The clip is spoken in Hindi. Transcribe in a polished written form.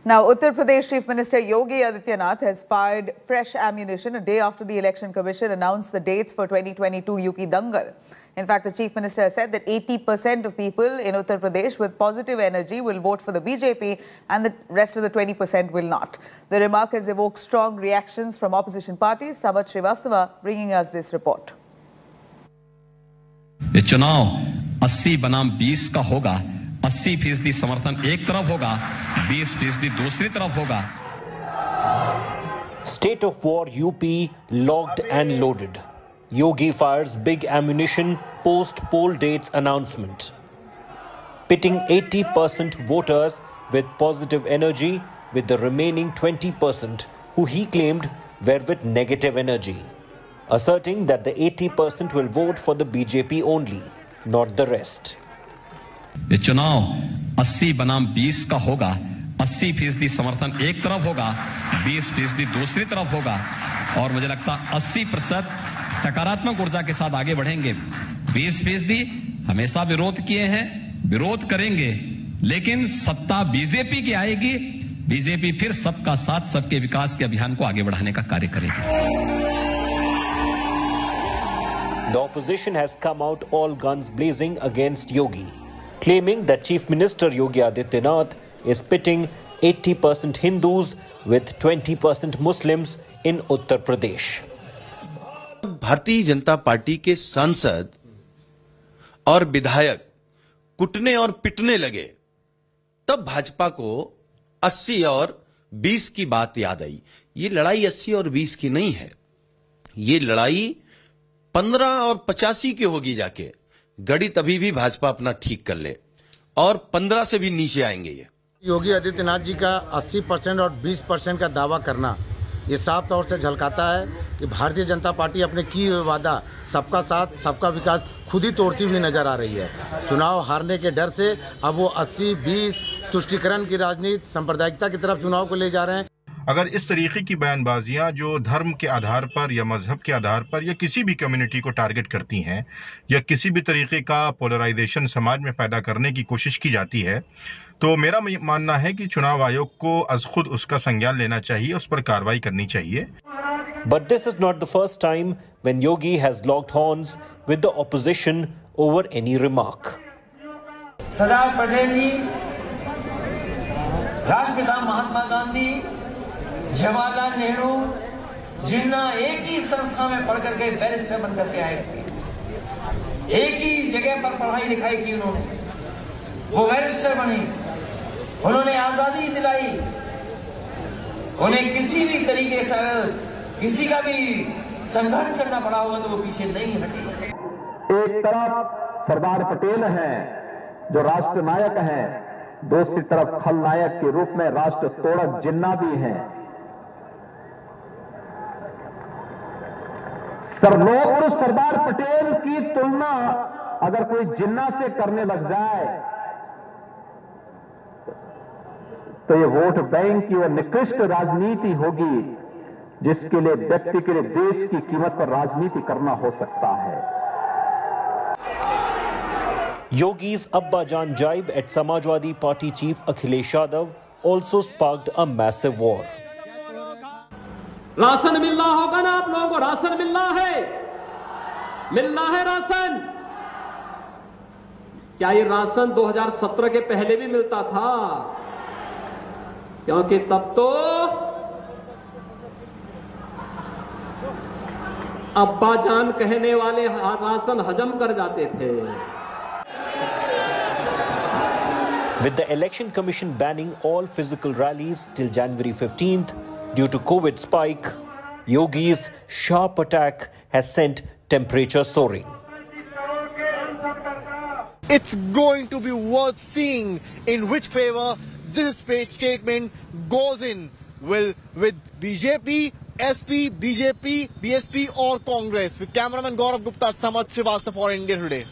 Now, Uttar Pradesh Chief Minister Yogi Adityanath has fired fresh ammunition a day after the Election Commission announced the dates for 2022 UP Dangal. In fact, the Chief Minister has said that 80% of people in Uttar Pradesh with positive energy will vote for the BJP and the rest of the 20% will not. The remark has evoked strong reactions from opposition parties. Samarth Srivastava bringing us this report. ये चुनाव 80 बनाम 20 का होगा। 80% समर्थन एक तरफ होगा, 20% दूसरी तरफ होगा। State of war UP locked and loaded. Yogi fires big ammunition post poll dates announcement, pitting 80% voters with positive energy with the remaining 20% who he claimed were with negative energy, asserting that the 80% will vote for the BJP only, not the rest. ये चुनाव 80 बनाम 20 का होगा। 80% समर्थन एक तरफ होगा, 20% दूसरी तरफ होगा और मुझे लगता 80% सकारात्मक ऊर्जा के साथ आगे बढ़ेंगे। 20% हमेशा विरोध किए हैं, विरोध करेंगे, लेकिन सत्ता बीजेपी की आएगी। बीजेपी फिर सबका साथ सबके विकास के अभियान को आगे बढ़ाने का कार्य करेगी। The opposition has come out all guns blazing against Yogi, claiming that Chief Minister Yogi Adityanath is pitting 80% Hindus with 20% Muslims in Uttar Pradesh. Bharatiya Janata party के सांसद और विधायक कुटने और पिटने लगे, तब भाजपा को 80 और 20 की बात याद आई। ये लड़ाई 80 और 20 की नहीं है, ये लड़ाई 15 और 85 की होगी। जाके गड़ी तभी भी भाजपा अपना ठीक कर ले और 15 से भी नीचे आएंगे। ये योगी आदित्यनाथ जी का 80% और 20% का दावा करना ये साफ तौर से झलकाता है कि भारतीय जनता पार्टी अपने किए हुए वादा सबका साथ सबका विकास खुद ही तोड़ती हुई नजर आ रही है। चुनाव हारने के डर से अब वो 80-20 तुष्टीकरण की राजनीति, सांप्रदायिकता की तरफ चुनाव को ले जा रहे हैं। अगर इस तरीके की बयानबाजियां जो धर्म के आधार पर या मजहब के आधार पर या किसी भी कम्युनिटी को टारगेट करती हैं या किसी भी तरीके का पोलराइजेशन समाज में पैदा करने की कोशिश की जाती है, तो मेरा मानना है कि चुनाव आयोग को अज खुद उसका संज्ञान लेना चाहिए, उस पर कार्रवाई करनी चाहिए। But this is not the first time when Yogi has locked horns with the opposition over any remark. Sardar Patel जी, राष्ट्रपिता महात्मा गांधी, जवाहरलाल नेहरू, जिन्ना एक ही संस्था में पढ़ करके बैरिस्टर बन करके आए थे। एक ही जगह पर पढ़ाई लिखाई की उन्होंने, वो बैरिस्टर बने, उन्होंने आजादी दिलाई। उन्हें किसी भी तरीके से किसी का भी संघर्ष करना पड़ा होगा तो वो पीछे नहीं हटे। एक तरफ सरदार पटेल हैं जो राष्ट्र नायक हैं, दूसरी तरफ खलनायक के रूप में राष्ट्र तोड़क जिन्ना भी हैं। सरदार पटेल की तुलना अगर कोई जिन्ना से करने लग जाए तो ये वोट बैंक की वो निकृष्ट राजनीति होगी जिसके लिए व्यक्ति के लिए देश की कीमत पर राजनीति करना हो सकता है। Yogi's Abbajan jibe at Samajwadi Party chief Akhilesh Yadav also sparked a massive war. राशन मिल रहा होगा ना आप लोगों को? राशन मिल रहा है राशन। क्या ये राशन 2017 के पहले भी मिलता था? क्योंकि तब तो अब्बाजान कहने वाले राशन हजम कर जाते थे। With the Election Commission banning all physical rallies till January 15th due to COVID spike, Yogi's sharp attack has sent temperature soaring. It's going to be worth seeing in which favor this statement goes in. Will with BJP, SP, BJP, BSP or Congress? With cameraman Gaurav Gupta, Samarth Srivastava for India Today.